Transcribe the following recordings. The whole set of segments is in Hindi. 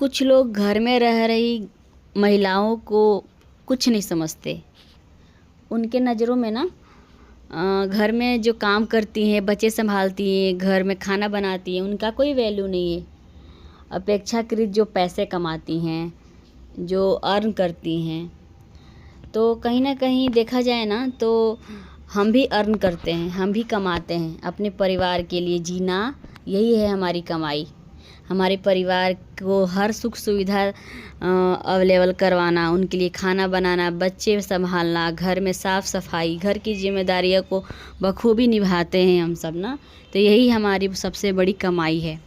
कुछ लोग घर में रह रही महिलाओं को कुछ नहीं समझते। उनके नज़रों में ना घर में जो काम करती हैं, बच्चे संभालती हैं, घर में खाना बनाती हैं, उनका कोई वैल्यू नहीं है। अपेक्षाकृत जो पैसे कमाती हैं, जो अर्न करती हैं, तो कहीं ना कहीं देखा जाए ना तो हम भी अर्न करते हैं, हम भी कमाते हैं अपने परिवार के लिए। जीना यही है हमारी कमाई। हमारे परिवार को हर सुख सुविधा अवेलेबल करवाना, उनके लिए खाना बनाना, बच्चे संभालना, घर में साफ़ सफाई, घर की जिम्मेदारियों को बखूबी निभाते हैं हम सब ना। तो यही हमारी सबसे बड़ी कमाई है।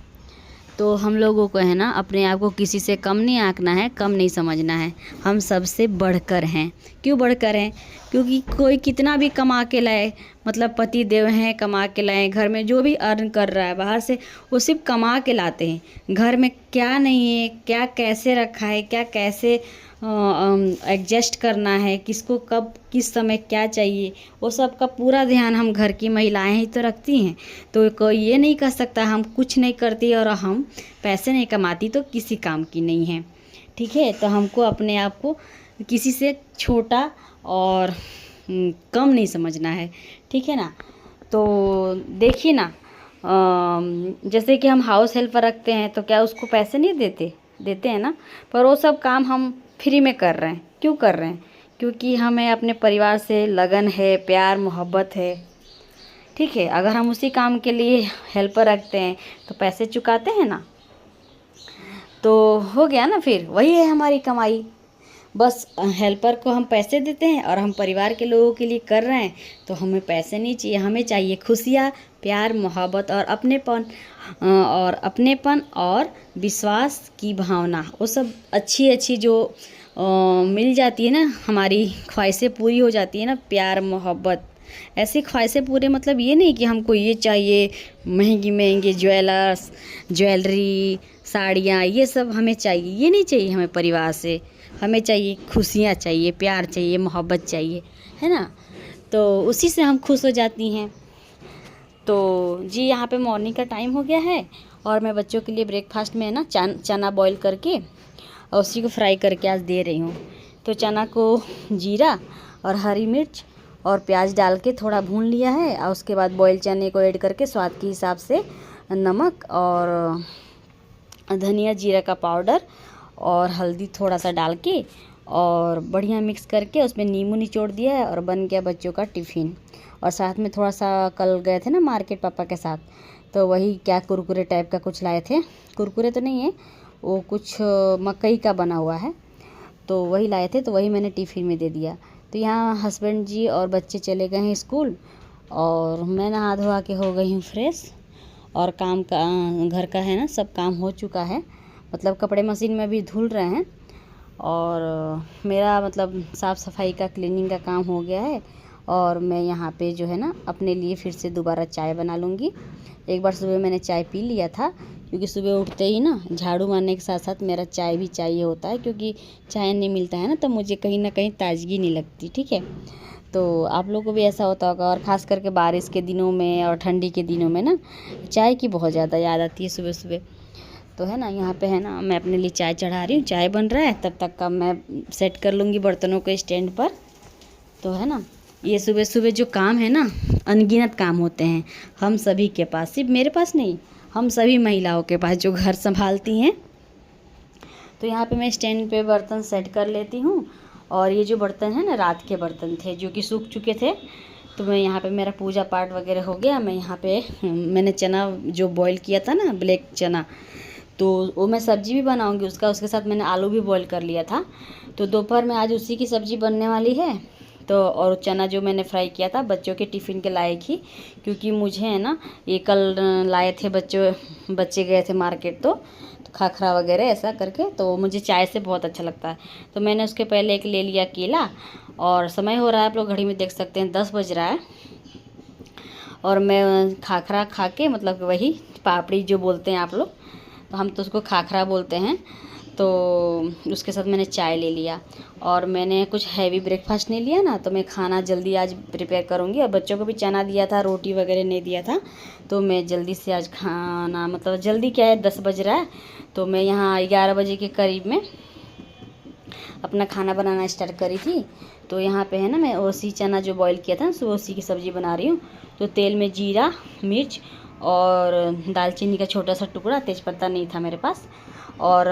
तो हम लोगों को है ना अपने आप को किसी से कम नहीं आंकना है, कम नहीं समझना है। हम सबसे बढ़कर हैं। क्यों बढ़कर हैं? क्योंकि कोई कितना भी कमा के लाए, मतलब पति देव हैं, कमा के लाए, घर में जो भी अर्न कर रहा है बाहर से, वो सिर्फ कमा के लाते हैं। घर में क्या नहीं है, क्या कैसे रखा है, क्या कैसे एडजस्ट करना है, किसको कब किस समय क्या चाहिए, वो सब का पूरा ध्यान हम घर की महिलाएं ही तो रखती हैं। तो कोई ये नहीं कह सकता हम कुछ नहीं करती और हम पैसे नहीं कमाती तो किसी काम की नहीं है। ठीक है, तो हमको अपने आप को किसी से छोटा और कम नहीं समझना है। ठीक है ना। तो देखिए ना, जैसे कि हम हाउस हेल्पर रखते हैं तो क्या उसको पैसे नहीं देते हैं ना, पर वो सब काम हम फ्री में कर रहे हैं। क्यों कर रहे हैं? क्योंकि हमें अपने परिवार से लगन है, प्यार मोहब्बत है। ठीक है, अगर हम उसी काम के लिए हेल्पर रखते हैं तो पैसे चुकाते हैं ना, तो हो गया ना, फिर वही है हमारी कमाई। बस हेल्पर को हम पैसे देते हैं और हम परिवार के लोगों के लिए कर रहे हैं, तो हमें पैसे नहीं चाहिए, हमें चाहिए खुशियाँ, प्यार मोहब्बत और अपनेपन और विश्वास की भावना। वो सब अच्छी जो मिल जाती है ना, हमारी ख्वाहिशें पूरी हो जाती है ना, प्यार मोहब्बत। ऐसी ख्वाहिशें पूरे मतलब ये नहीं कि हमको ये चाहिए महंगी ज्वेलरी, साड़ियाँ, ये सब हमें चाहिए, ये नहीं चाहिए हमें परिवार से। हमें चाहिए खुशियाँ, चाहिए प्यार, चाहिए मोहब्बत चाहिए, है ना। तो उसी से हम खुश हो जाती हैं। तो जी यहाँ पे मॉर्निंग का टाइम हो गया है और मैं बच्चों के लिए ब्रेकफास्ट में है ना चना बॉईल करके और उसी को फ्राई करके आज दे रही हूँ। तो चना को जीरा और हरी मिर्च और प्याज डाल के थोड़ा भून लिया है और उसके बाद बॉईल चने को ऐड करके स्वाद के हिसाब से नमक और धनिया जीरा का पाउडर और हल्दी थोड़ा सा डाल के और बढ़िया मिक्स करके उसमें नींबू निचोड़ दिया है और बन गया बच्चों का टिफ़िन। और साथ में थोड़ा सा कल गए थे ना मार्केट पापा के साथ, तो वही क्या कुरकुरे टाइप का कुछ लाए थे। कुरकुरे तो नहीं है, वो कुछ मकई का बना हुआ है, तो वही लाए थे, तो वही मैंने टिफ़िन में दे दिया। तो यहाँ हस्बैंड जी और बच्चे चले गए हैं स्कूल और मैं नहा धोआ के हो गई हूँ फ्रेश। और काम का घर का है ना सब काम हो चुका है, मतलब कपड़े मशीन में भी धुल रहे हैं और मेरा मतलब साफ़ सफाई का क्लीनिंग का काम हो गया है। और मैं यहाँ पे जो है ना अपने लिए फिर से दोबारा चाय बना लूँगी। एक बार सुबह मैंने चाय पी लिया था, क्योंकि सुबह उठते ही ना झाड़ू मारने के साथ साथ मेरा चाय भी चाहिए होता है, क्योंकि चाय नहीं मिलता है ना तो मुझे कहीं ना कहीं ताजगी नहीं लगती। ठीक है, तो आप लोगों को भी ऐसा होता होगा। और ख़ास करके बारिश के दिनों में और ठंडी के दिनों में ना चाय की बहुत ज़्यादा याद आती है सुबह सुबह। तो है ना, यहाँ पे है ना मैं अपने लिए चाय चढ़ा रही हूँ, चाय बन रहा है, तब तक का मैं सेट कर लूँगी बर्तनों को स्टैंड पर। तो है ना, ये सुबह सुबह जो काम है ना, अनगिनत काम होते हैं हम सभी के पास, सिर्फ मेरे पास नहीं, हम सभी महिलाओं के पास जो घर संभालती हैं। तो यहाँ पे मैं स्टैंड पे बर्तन सेट कर लेती हूँ। और ये जो बर्तन है ना रात के बर्तन थे जो कि सूख चुके थे, तो मैं यहाँ पे मेरा पूजा पाठ वगैरह हो गया। मैं यहाँ पे मैंने चना जो बॉईल किया था ना, ब्लैक चना, तो वो मैं सब्ज़ी भी बनाऊंगी उसके साथ मैंने आलू भी बॉईल कर लिया था। तो दोपहर में आज उसी की सब्ज़ी बनने वाली है। तो और चना जो मैंने फ्राई किया था बच्चों के टिफ़िन के लायक ही, क्योंकि मुझे है ना ये कल लाए थे बच्चे गए थे मार्केट, तो खाखरा वगैरह ऐसा करके, तो मुझे चाय से बहुत अच्छा लगता है। तो मैंने उसके पहले एक ले लिया केला। और समय हो रहा है, आप लोग घड़ी में देख सकते हैं 10 बज रहा है। और मैं खाखरा खा के, मतलब वही पापड़ी जो बोलते हैं आप लोग, तो हम तो उसको खाखरा बोलते हैं, तो उसके साथ मैंने चाय ले लिया। और मैंने कुछ हैवी ब्रेकफास्ट नहीं लिया ना, तो मैं खाना जल्दी आज प्रिपेयर करूँगी। और बच्चों को भी चना दिया था, रोटी वगैरह नहीं दिया था, तो मैं जल्दी से आज खाना, मतलब जल्दी क्या है 10 बज रहा है, तो मैं यहाँ 11 बजे के करीब में अपना खाना बनाना स्टार्ट करी थी। तो यहाँ पे है ना मैं ओसी चना जो बॉईल किया था सो ओसी की सब्ज़ी बना रही हूँ। तो तेल में जीरा, मिर्च और दालचीनी का छोटा सा टुकड़ा, तेज़पत्ता नहीं था मेरे पास, और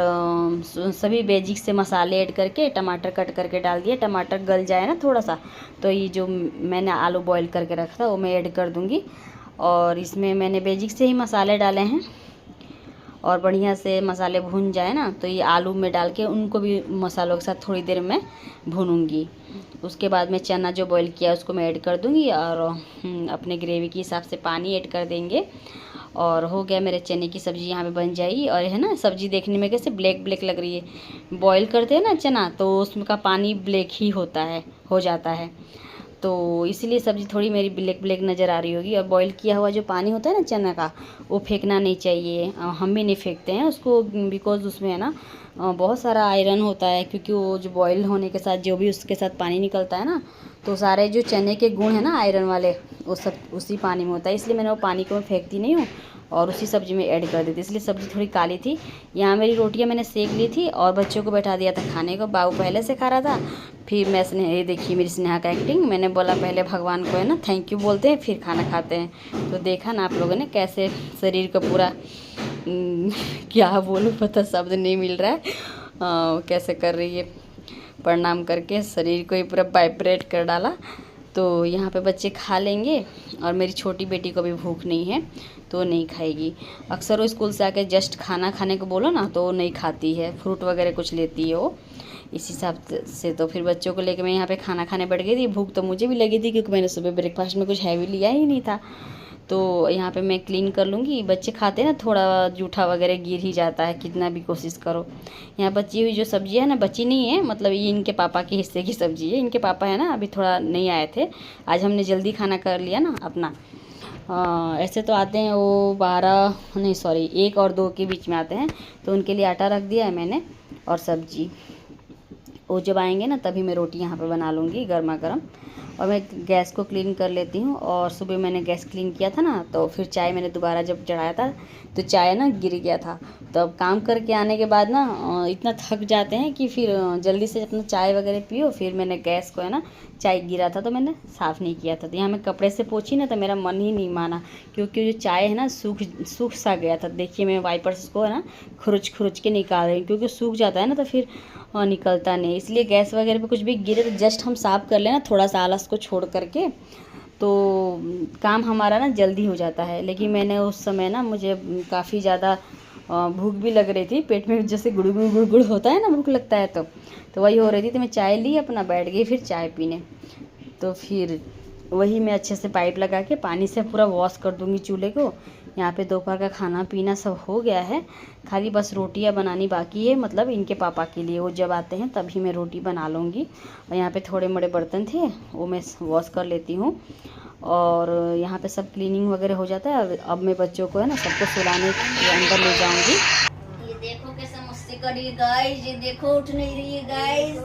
सभी बेसिक से मसाले ऐड करके टमाटर कट करके डाल दिए। टमाटर गल जाए ना थोड़ा सा तो ये जो मैंने आलू बॉईल करके रखा था वो मैं ऐड कर दूँगी। और इसमें मैंने बेसिक से ही मसाले डाले हैं और बढ़िया से मसाले भून जाए ना तो ये आलू में डाल के उनको भी मसालों के साथ थोड़ी देर में भूनूंगी। उसके बाद में चना जो बॉईल किया उसको मैं ऐड कर दूंगी और अपने ग्रेवी के हिसाब से पानी ऐड कर देंगे। और हो गया मेरे चने की सब्ज़ी यहाँ पे बन जाएगी। और है ना सब्ज़ी देखने में कैसे ब्लैक ब्लैक लग रही है। बॉईल करते हैं ना चना तो उसमें का पानी ब्लैक ही हो जाता है, तो इसीलिए सब्ज़ी थोड़ी मेरी ब्लैक ब्लैक नज़र आ रही होगी। और बॉईल किया हुआ जो पानी होता है ना चना का वो फेंकना नहीं चाहिए। हम भी नहीं फेंकते हैं उसको, बिकॉज़ उसमें है ना बहुत सारा आयरन होता है, क्योंकि वो जो बॉईल होने के साथ जो भी उसके साथ पानी निकलता है ना तो सारे जो चने के गुण हैं ना आयरन वाले वो सब उसी पानी में होता है। इसलिए मैंने वो पानी को मैं फेंकती नहीं हूँ और उसी सब्ज़ी में ऐड कर देती, इसलिए सब्ज़ी थोड़ी काली थी। यहाँ मेरी रोटियाँ मैंने सेक ली थी और बच्चों को बैठा दिया था खाने को। बाबू पहले से खा रहा था, फिर मैं ये देखिए मेरी स्नेहा का एक्टिंग, मैंने बोला पहले भगवान को है ना थैंक यू बोलते हैं फिर खाना खाते हैं। तो देखा ना आप लोगों ने कैसे शरीर को पूरा क्या बोलूँ पता शब्द नहीं मिल रहा है, कैसे कर रही है, प्रणाम करके शरीर को ही पूरा वाइब्रेट कर डाला। तो यहाँ पे बच्चे खा लेंगे और मेरी छोटी बेटी को भी भूख नहीं है तो नहीं खाएगी। अक्सर वो स्कूल से आके जस्ट खाना खाने को बोलो ना तो वो नहीं खाती है, फ्रूट वगैरह कुछ लेती है वो इस हिसाब से। तो फिर बच्चों को लेकर मैं यहाँ पे खाना खाने बैठ गई थी। भूख तो मुझे भी लगी थी क्योंकि मैंने सुबह ब्रेकफास्ट में कुछ हैवी लिया ही नहीं था। तो यहाँ पे मैं क्लीन कर लूँगी। बच्चे खाते हैं ना थोड़ा जूठा वगैरह गिर ही जाता है कितना भी कोशिश करो। यहाँ बची हुई जो सब्ज़ी है ना बची नहीं है, मतलब ये इनके पापा के हिस्से की सब्ज़ी है। इनके पापा है ना अभी थोड़ा नहीं आए थे, आज हमने जल्दी खाना कर लिया ना अपना। ऐसे तो आते हैं वो 12 नहीं सॉरी 1 और 2 के बीच में आते हैं, तो उनके लिए आटा रख दिया है मैंने और सब्ज़ी। वो जब आएंगे ना तभी मैं रोटी यहाँ पे बना लूँगी गर्मा गर्म। और मैं गैस को क्लीन कर लेती हूँ। और सुबह मैंने गैस क्लीन किया था ना तो फिर चाय मैंने दोबारा जब चढ़ाया था तो चाय ना गिर गया था। तो अब काम करके आने के बाद ना इतना थक जाते हैं कि फिर जल्दी से अपना चाय वगैरह पियो। फिर मैंने गैस को है ना चाय गिरा था तो मैंने साफ़ नहीं किया था। तो यहाँ मैं कपड़े से पोंछी ना तो मेरा मन ही नहीं माना, क्योंकि जो चाय है ना सूख सा गया था। देखिए मैं वाइपर्स को है ना खुरुच के निकाल रही हूँ, क्योंकि सूख जाता है ना तो फिर निकलता नहीं। इसलिए गैस वगैरह पे कुछ भी गिरे तो जस्ट हम साफ़ कर लेना थोड़ा सा आलस को छोड़ करके, तो काम हमारा ना जल्दी हो जाता है। लेकिन मैंने उस समय ना मुझे काफ़ी ज़्यादा भूख भी लग रही थी, पेट में जैसे गुड़ होता है ना भूख लगता है तो वही हो रही थी। तो मैं चाय ली अपना बैठ गई फिर चाय पीने। तो फिर वही मैं अच्छे से पाइप लगा के पानी से पूरा वॉश कर दूँगी चूल्हे को। यहाँ पे दोपहर का खाना पीना सब हो गया है, खाली बस रोटियाँ बनानी बाकी है, मतलब इनके पापा के लिए। वो जब आते हैं तभी मैं रोटी बना लूँगी। और यहाँ पे थोड़े मोड़े बर्तन थे वो मैं वॉश कर लेती हूँ। और यहाँ पे सब क्लीनिंग वगैरह हो जाता है। अब मैं बच्चों को है ना सबको सुलाने के अंदर ले जाऊँगी। ये देखो कैसे मुझसे करी गाइस, ये देखो उठ नहीं रही है गाइस।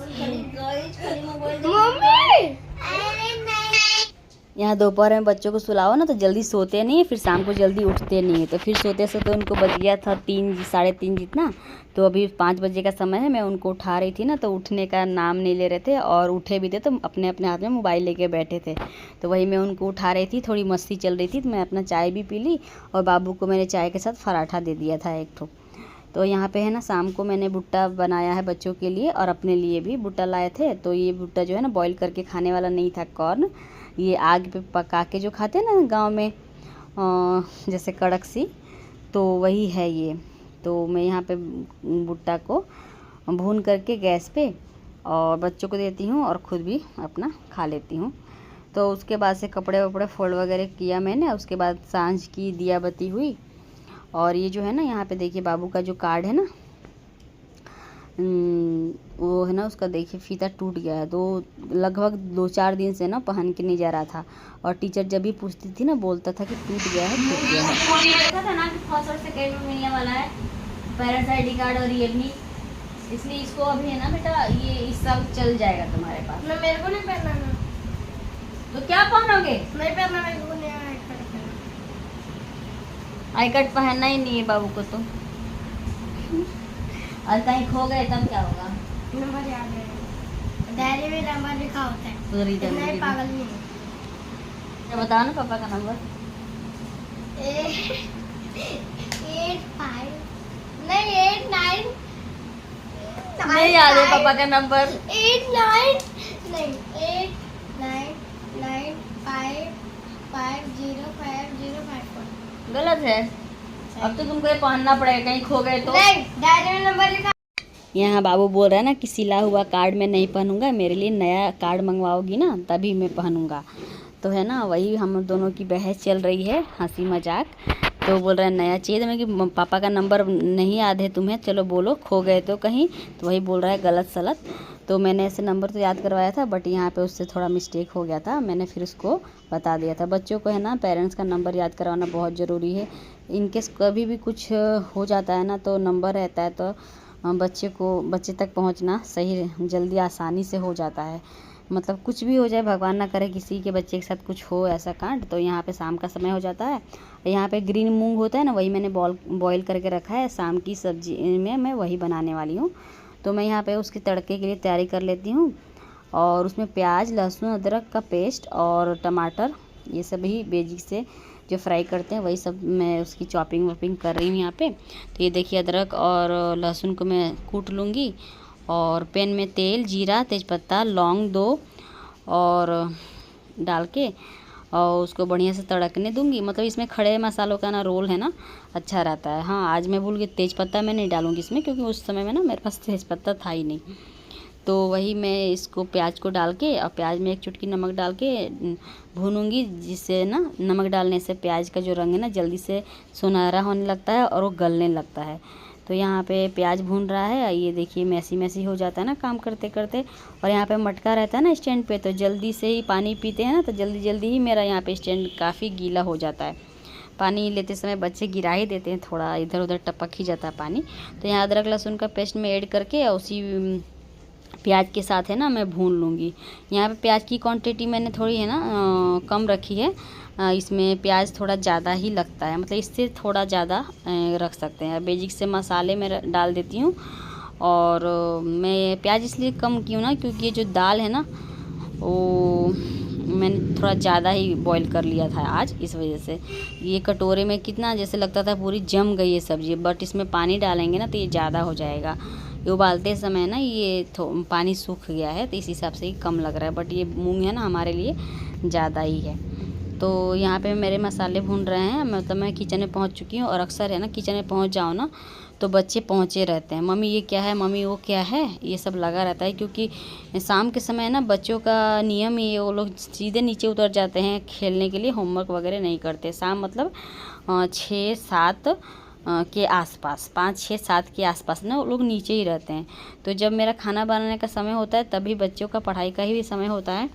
यहाँ दोपहर में बच्चों को सुलाओ ना तो जल्दी सोते नहीं है, फिर शाम को जल्दी उठते नहीं है। तो फिर सोते सोते उनको बज गया था 3 साढ़े 3 जितना। तो अभी 5 बजे का समय है, मैं उनको उठा रही थी ना तो उठने का नाम नहीं ले रहे थे, और उठे भी थे तो अपने अपने हाथ में मोबाइल लेके बैठे थे। तो वही मैं उनको उठा रही थी, थोड़ी मस्ती चल रही थी। तो मैं अपना चाय भी पी ली और बाबू को मैंने चाय के साथ पराठा दे दिया था एक ठो। तो यहाँ पे है ना शाम को मैंने भुट्टा बनाया है बच्चों के लिए, और अपने लिए भी भुट्टा लाए थे। तो ये भुट्टा जो है ना बॉईल करके खाने वाला नहीं था कॉर्न, ये आग पे पका के जो खाते हैं ना गांव में जैसे कड़क सी, तो वही है ये। तो मैं यहाँ पे भुट्टा को भून करके गैस पे और बच्चों को देती हूँ और ख़ुद भी अपना खा लेती हूँ। तो उसके बाद से कपड़े वपड़े फोल्ड वगैरह किया मैंने। उसके बाद सांझ की दिया बत्ती हुई। और ये जो है ना यहाँ पे देखिए बाबू का जो कार्ड है ना वो है ना उसका देखिए फीता टूट गया है। तो लगभग 2-4 दिन से ना पहन के नहीं जा रहा था, और टीचर जब भी पूछती थी ना बोलता था कि टूट गया है। देखा था ना कि फर्स्ट और सेकंड में मिलने वाला है पेरेंट्स ID कार्ड और रियलमी, इसलिए इसको अभी है ना बेटा ये इस साल चल जाएगा तुम्हारे पास। मेरे को नहीं पहनना ना। तो क्या पहनोगे? नहीं पहनना, मेरे को नहीं आई कार्ड पहनना ही नहीं है बाबू को। तो और कहीं खो गए तब क्या होगा? नंबर याद है, डायरी में नंबर लिखा होता है। पूरी इतना ही पागल नहीं है। बताओ ना पापा का नंबर। 8 नहीं 8 9 नहीं याद है पापा का नंबर। 8 9 नहीं 8 9 9 5 5 0 5 0 5 4। गलत है। अब तो तुमको ये पहनना पड़ेगा, कहीं खो गए तो। नहीं, डायरी में नंबर लिखा। यहाँ बाबू बोल रहा है ना कि सिला हुआ कार्ड में नहीं पहनूंगा, मेरे लिए नया कार्ड मंगवाओगी ना तभी मैं पहनूंगा। तो है ना, वही हम दोनों की बहस चल रही है, हंसी मजाक। तो बोल रहा है नया चाहिए, तो मैं कि पापा का नंबर नहीं याद है तुम्हें, चलो बोलो खो गए तो कहीं। तो वही बोल रहा है गलत सलत। तो मैंने ऐसे नंबर तो याद करवाया था, बट यहाँ पे उससे थोड़ा मिस्टेक हो गया था, मैंने फिर उसको बता दिया था। बच्चों को है ना पेरेंट्स का नंबर याद करवाना बहुत ज़रूरी है। इनकेस कभी भी कुछ हो जाता है ना, तो नंबर रहता है तो बच्चे तक पहुंचना सही जल्दी आसानी से हो जाता है। मतलब कुछ भी हो जाए, भगवान ना करे किसी के बच्चे के साथ कुछ हो ऐसा कांड, तो यहाँ पे शाम का समय हो जाता है। यहाँ पे ग्रीन मूंग होता है ना, वही मैंने बॉईल करके रखा है, शाम की सब्जी में मैं वही बनाने वाली हूँ। तो मैं यहाँ पे उसके तड़के के लिए तैयारी कर लेती हूँ। और उसमें प्याज, लहसुन, अदरक का पेस्ट और टमाटर, ये सभी बेसिक से जो फ्राई करते हैं वही सब मैं उसकी चॉपिंग वॉपिंग कर रही हूँ यहाँ पे। तो ये देखिए अदरक और लहसुन को मैं कूट लूँगी, और पैन में तेल, जीरा, तेज़पत्ता, लौंग 2 और डाल के और उसको बढ़िया से तड़कने दूँगी। मतलब इसमें खड़े मसालों का ना रोल है ना, अच्छा रहता है। हाँ, आज मैं भूल गई, तेज़पत्ता मैं नहीं डालूँगी इसमें, क्योंकि उस समय में ना मेरे पास तेज़पत्ता था ही नहीं। तो वही मैं इसको प्याज को डाल के, और प्याज में 1 चुटकी नमक डाल के भूनूंगी, जिससे ना नमक डालने से प्याज का जो रंग है ना जल्दी से सुनहरा होने लगता है और वो गलने लगता है। तो यहाँ पे प्याज भून रहा है, ये देखिए मैसी हो जाता है ना काम करते करते। और यहाँ पे मटका रहता है ना स्टैंड पे, तो जल्दी से ही पानी पीते हैं ना, तो जल्दी ही मेरा यहाँ पे स्टैंड काफ़ी गीला हो जाता है। पानी लेते समय बच्चे गिरा ही देते हैं, थोड़ा इधर उधर टपक ही जाता है पानी। तो यहाँ अदरक लहसुन का पेस्ट में ऐड करके और उसी प्याज के साथ है ना मैं भून लूँगी। यहाँ पे प्याज की क्वांटिटी मैंने थोड़ी है ना कम रखी है। इसमें प्याज थोड़ा ज़्यादा ही लगता है, मतलब इससे थोड़ा ज़्यादा रख सकते हैं। बेसिक से मसाले में डाल देती हूँ। और मैं प्याज इसलिए कम की हूँ ना, क्योंकि ये जो दाल है ना वो मैंने थोड़ा ज़्यादा ही बॉईल कर लिया था आज, इस वजह से। ये कटोरे में कितना जैसे लगता था पूरी जम गई है सब्ज़ी, बट इसमें पानी डालेंगे ना तो ये ज़्यादा हो जाएगा। ये उबालते समय ना ये पानी सूख गया है, तो इस हिसाब से ही कम लग रहा है, बट ये मूंग है ना हमारे लिए ज़्यादा ही है। तो यहाँ पे मेरे मसाले भून रहे हैं, मतलब मैं किचन में पहुँच चुकी हूँ। और अक्सर है ना किचन में पहुँच जाओ ना तो बच्चे पहुँचे रहते हैं, मम्मी ये क्या है, मम्मी वो क्या है, ये सब लगा रहता है। क्योंकि शाम के समय ना बच्चों का नियम ही है, वो लोग सीधे नीचे उतर जाते हैं खेलने के लिए, होमवर्क वगैरह नहीं करते। शाम मतलब 6-7 के आसपास, 5-6-7 के आसपास ना वो लोग नीचे ही रहते हैं। तो जब मेरा खाना बनाने का समय होता है तभी बच्चों का पढ़ाई का ही भी समय होता है।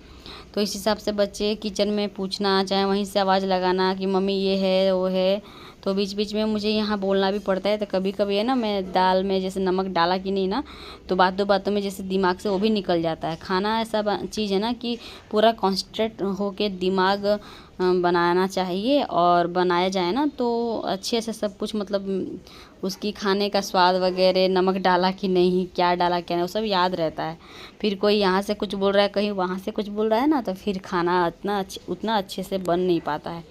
तो इस हिसाब से बच्चे किचन में पूछना, चाहे वहीं से आवाज़ लगाना कि मम्मी ये है वो है, तो बीच बीच में मुझे यहाँ बोलना भी पड़ता है। तो कभी कभी है ना मैं दाल में जैसे नमक डाला कि नहीं ना, तो बातों में जैसे दिमाग से वो भी निकल जाता है। खाना ऐसा चीज़ है ना कि पूरा कॉन्सेंट्रेट होके दिमाग बनाना चाहिए, और बनाया जाए ना तो अच्छे से सब कुछ, मतलब उसकी खाने का स्वाद वगैरह, नमक डाला कि नहीं, क्या डाला क्या नहीं, वो सब याद रहता है। फिर कोई यहाँ से कुछ बोल रहा है, कहीं वहाँ से कुछ बोल रहा है ना, तो फिर खाना उतना अच्छे से बन नहीं पाता है।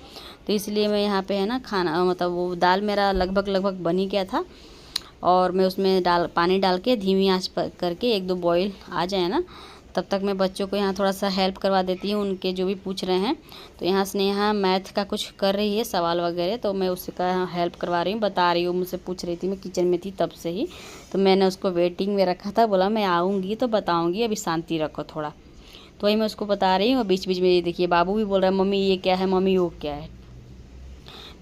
तो इसलिए मैं यहाँ पे है ना खाना, मतलब वो दाल मेरा लगभग बन ही गया था, और मैं उसमें पानी डाल के धीमी आंच पर करके 1-2 बॉईल आ जाए ना, तब तक मैं बच्चों को यहाँ थोड़ा सा हेल्प करवा देती हूँ, उनके जो भी पूछ रहे हैं। तो यहाँ स्नेहा मैथ का कुछ कर रही है सवाल वगैरह, तो मैं उसका हेल्प करवा रही हूँ, बता रही हूँ। मुझसे पूछ रही थी, मैं किचन में थी तब से ही, तो मैंने उसको वेटिंग में रखा था, बोला मैं आऊँगी तो बताऊँगी, अभी शांति रखो थोड़ा। तो वही मैं उसको बता रही हूँ। और बीच बीच में ये देखिए बाबू भी बोल रहा है मम्मी ये क्या है, मम्मी वो क्या है।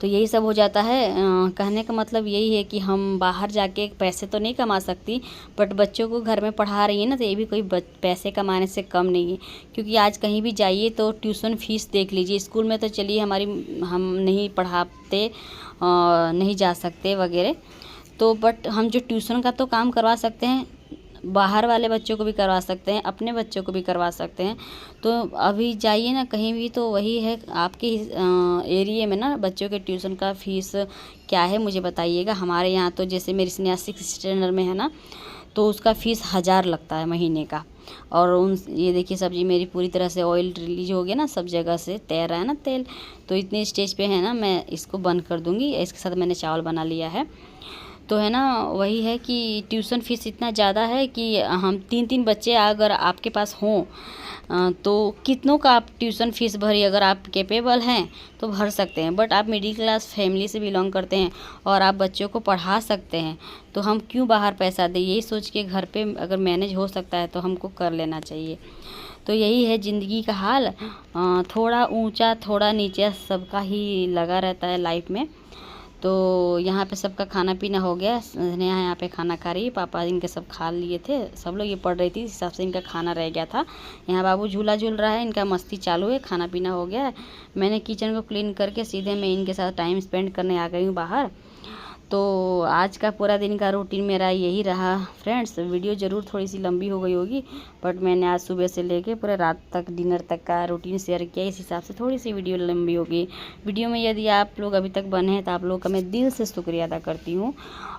तो यही सब हो जाता है। कहने का मतलब यही है कि हम बाहर जाके पैसे तो नहीं कमा सकती, बट बच्चों को घर में पढ़ा रही है ना, तो ये भी कोई पैसे कमाने से कम नहीं है। क्योंकि आज कहीं भी जाइए तो ट्यूशन फ़ीस देख लीजिए। स्कूल में तो चलिए हम नहीं पढ़ाते, नहीं जा सकते वगैरह, तो बट हम जो ट्यूशन का तो काम करवा सकते हैं, बाहर वाले बच्चों को भी करवा सकते हैं, अपने बच्चों को भी करवा सकते हैं। तो अभी जाइए ना कहीं भी, तो वही है आपके एरिया में ना बच्चों के ट्यूशन का फ़ीस क्या है मुझे बताइएगा। हमारे यहाँ तो जैसे मेरी स्नेहा 6th स्टैंडर्ड में है ना, तो उसका फ़ीस 1000 लगता है महीने का। और ये देखिए सब्ज़ी मेरी पूरी तरह से ऑयल रिलीज हो गया ना, सब जगह से तैर रहा है ना तेल, तो इतने स्टेज पे है ना, मैं इसको बंद कर दूँगी। इसके साथ मैंने चावल बना लिया है। तो है ना, वही है कि ट्यूशन फ़ीस इतना ज़्यादा है कि हम 3-3 बच्चे अगर आपके पास हों तो कितनों का आप ट्यूशन फ़ीस भरिए। अगर आप कैपेबल हैं तो भर सकते हैं, बट आप मिडिल क्लास फैमिली से बिलोंग करते हैं और आप बच्चों को पढ़ा सकते हैं, तो हम क्यों बाहर पैसा दें। यही सोच के घर पे अगर मैनेज हो सकता है तो हमको कर लेना चाहिए। तो यही है ज़िंदगी का हाल, थोड़ा ऊंचा थोड़ा नीचा सबका ही लगा रहता है लाइफ में। तो यहाँ पे सबका खाना पीना हो गया। स्नेहा यहाँ पे खाना खा रही है, पापा इनके सब खा लिए थे, सब लोग ये पढ़ रही थी, इस हिसाब से इनका खाना रह गया था। यहाँ बाबू झूला झूल रहा है, इनका मस्ती चालू है, खाना पीना हो गया है। मैंने किचन को क्लीन करके सीधे मैं इनके साथ टाइम स्पेंड करने आ गई हूँ बाहर। तो आज का पूरा दिन का रूटीन मेरा यही रहा फ्रेंड्स। वीडियो ज़रूर थोड़ी सी लंबी हो गई होगी, बट मैंने आज सुबह से लेके पूरे रात तक डिनर तक का रूटीन शेयर किया, इस हिसाब से थोड़ी सी वीडियो लंबी होगी। वीडियो में यदि आप लोग अभी तक बने हैं तो आप लोग का मैं दिल से शुक्रिया अदा करती हूँ।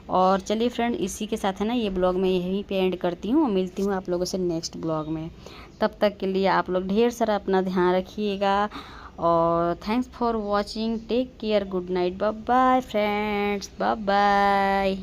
और चलिए फ्रेंड, इसी के साथ है ना ये ब्लॉग मैं यहीं पे एंड करती हूँ। मिलती हूँ आप लोगों से नेक्स्ट ब्लॉग में। तब तक के लिए आप लोग ढेर सारा अपना ध्यान रखिएगा और thanks for watching. Take care, good night, bye bye friends, bye bye.